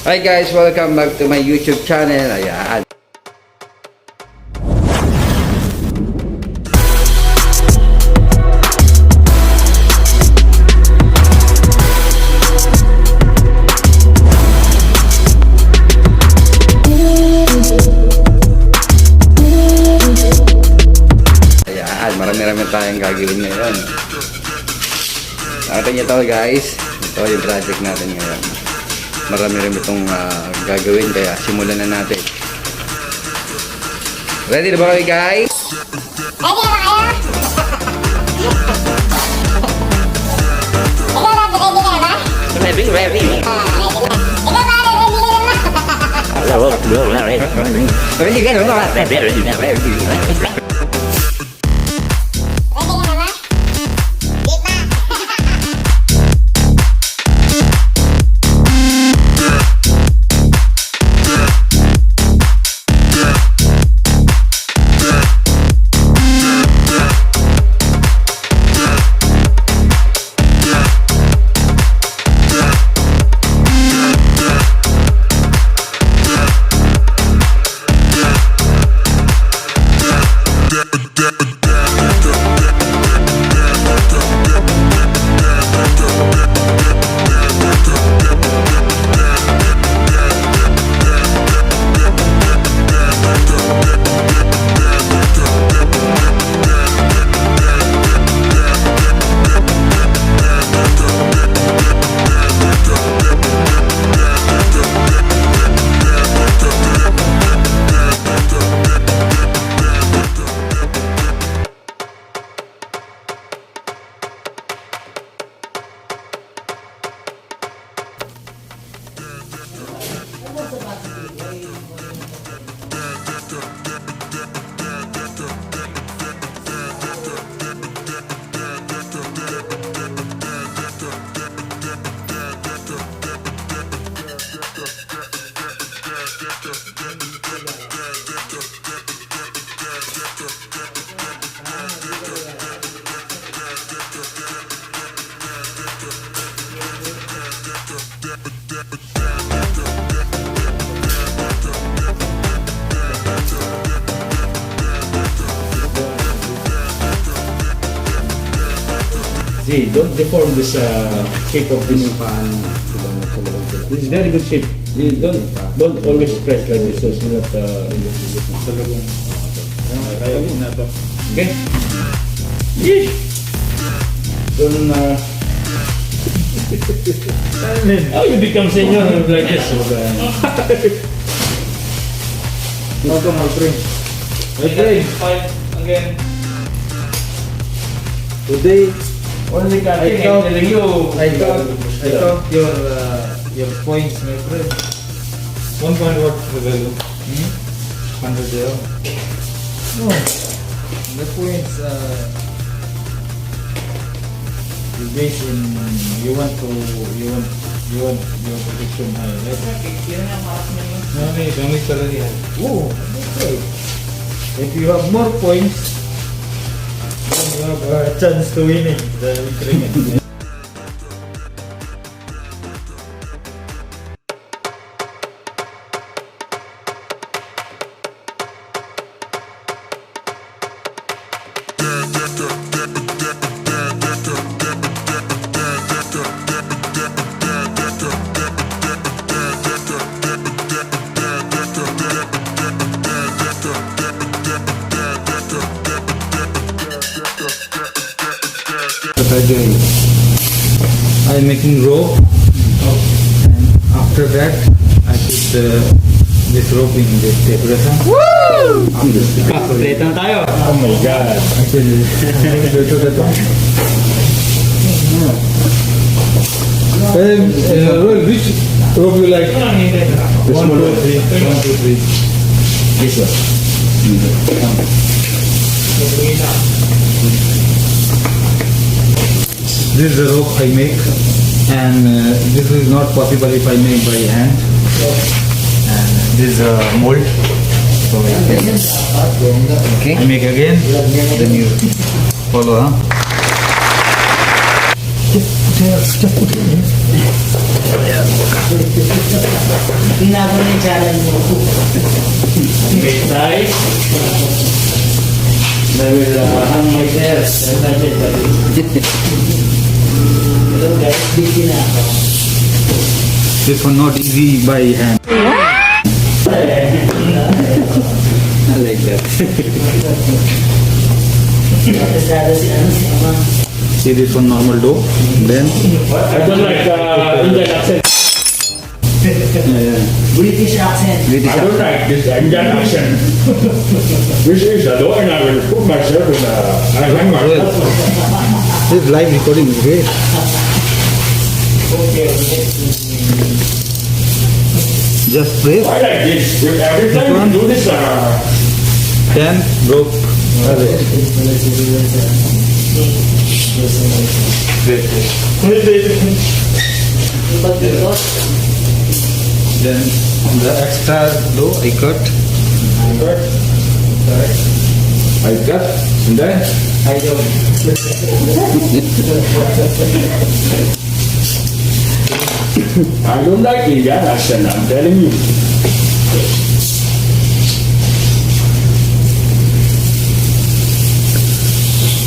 Hi guys, welcome back to my YouTube channel. Ayan. Ayan, marami-rami tayong gagawin ngayon. Nakita niyo to guys. Ito yung project natin ngayon. Marami-rami itong gagawin, kaya simulan na natin. Ready na ba kayo guys? Ready na ba kayo? Ready. Ready na. Ikaw ba? Ready ka na ba? Ready. See, don't deform this shape of this. This is very good shape. You don't always press like this, so it's not okay. Yeesh! Don't how you become senior like this? Welcome, my friend. My friend. Again. Today, only I count your points, my friend. 1 point what the value? 100 euro. No. The points you base in you want your prediction high, right? No, don't salary high. Oh, okay. If you have more points, then you have a chance to winning the increment. I'm making rope, and after that I put this rope in this decoration. Woo! Complete na tayo. Oh my God. Actually, Which rope you like? This 1, 2, 3. 1, 2, 3. This one. this is the rope I make, and this is not possible if I make by hand. And this is a mold. So Okay. I make again, then you follow, huh? Just put it in. Tingnan ko na yung channel mo. Okay, size. I will hang myself. Hello guys, busy na ako. This one not easy by hand. I like that. Natasada si Ama. See this one normal dough. Then I don't like Indian accent. British accent. I don't like this Indian accent. This is a door and I will put myself in I hang myself. this live recording is great. Okay. Just press. I like this. Every time you do this, Then broke. Then the extra dough I cut. I cut and then I don't. I don't like Indian accent. I'm telling you.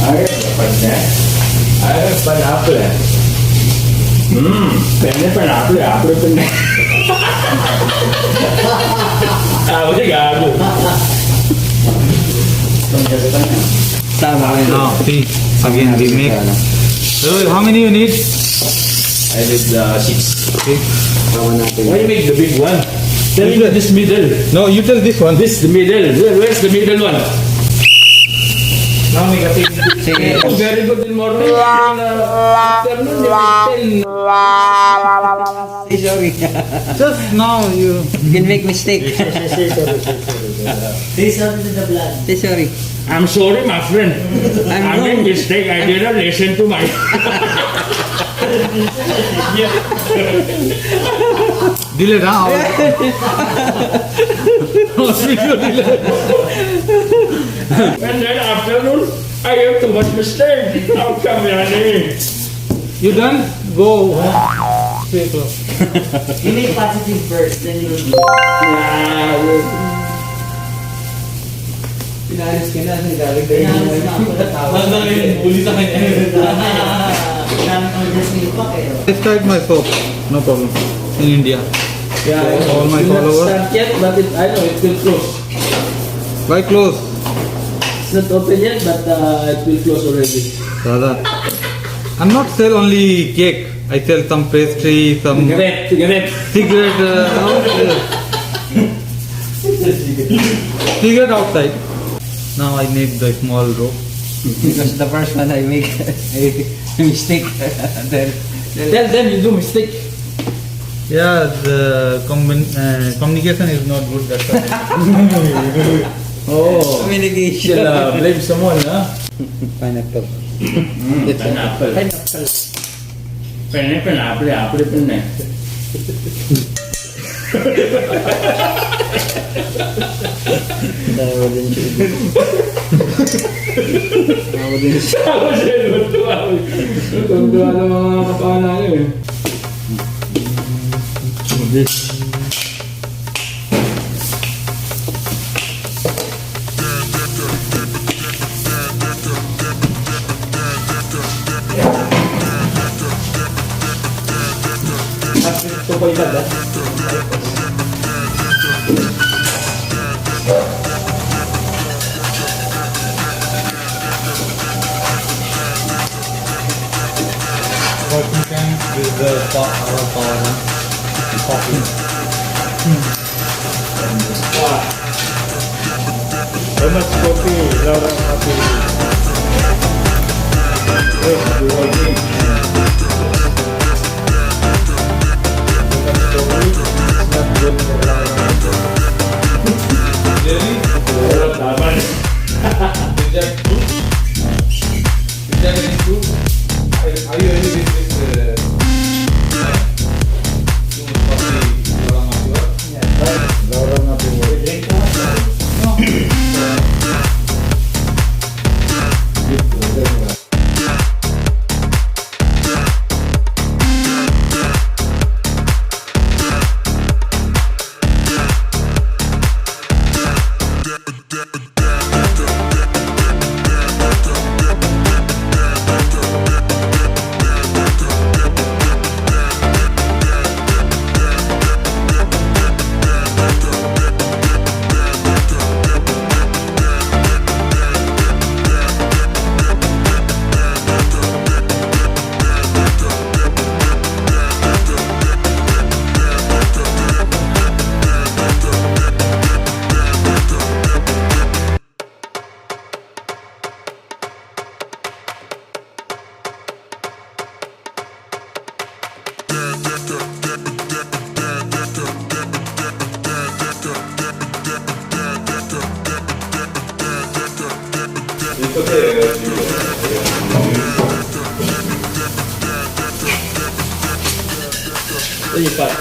I have pineapple. Pineapple. Ah, what gago. Tama rin. Now see again we make. So how many you need? I did 6. Okay. Tama natin. Why you make the big one? Tell me this middle. No, you tell this one. This the middle. Where's the middle one? Now may kapit. Sige. Oh, very good in morning. Afternoon, you make 10. Sorry. Just now you. You can make mistake. Say something to the blood. Say sorry. I'm sorry, my friend. I wrong. made mistake. I didn't listen to my. Delay now. Video delay. And then afternoon, I have too much mistake. How come, Yani? You done? Go. Stay close. You make positive first, then you do. Pinalis ka na. Galing Pinalis na ako na tawag. Uli sa kanya. Daming orders ni Ipak eh. I start my soap. No problem. In India. Yeah, So, all my followers. Not yet, but I know it will close. Why close? It's not open yet, but it will close already. Dada. I'm not sell only cake. I sell some pastry, some Cigarette. cigarette. Cigarette outside. Now I need the small rope. Because the first one I make a mistake. Then Tell them you do mistake. Yeah, the communication is not good that time. Oh, communication. shall blame someone, huh? Pineapple. Pineapple. Pineapple. Tawa din siya. Tawa din siya. Ako siya, tuwa ng mga kapana niyo eh. Ito po iba, Working time with the our power coffee. How much coffee? Laura coffee. Really? Laban. Is that true? Is that any true? Are you ready with this? Too much coffee, Laura Matua? Laura coffee. No. Lipat.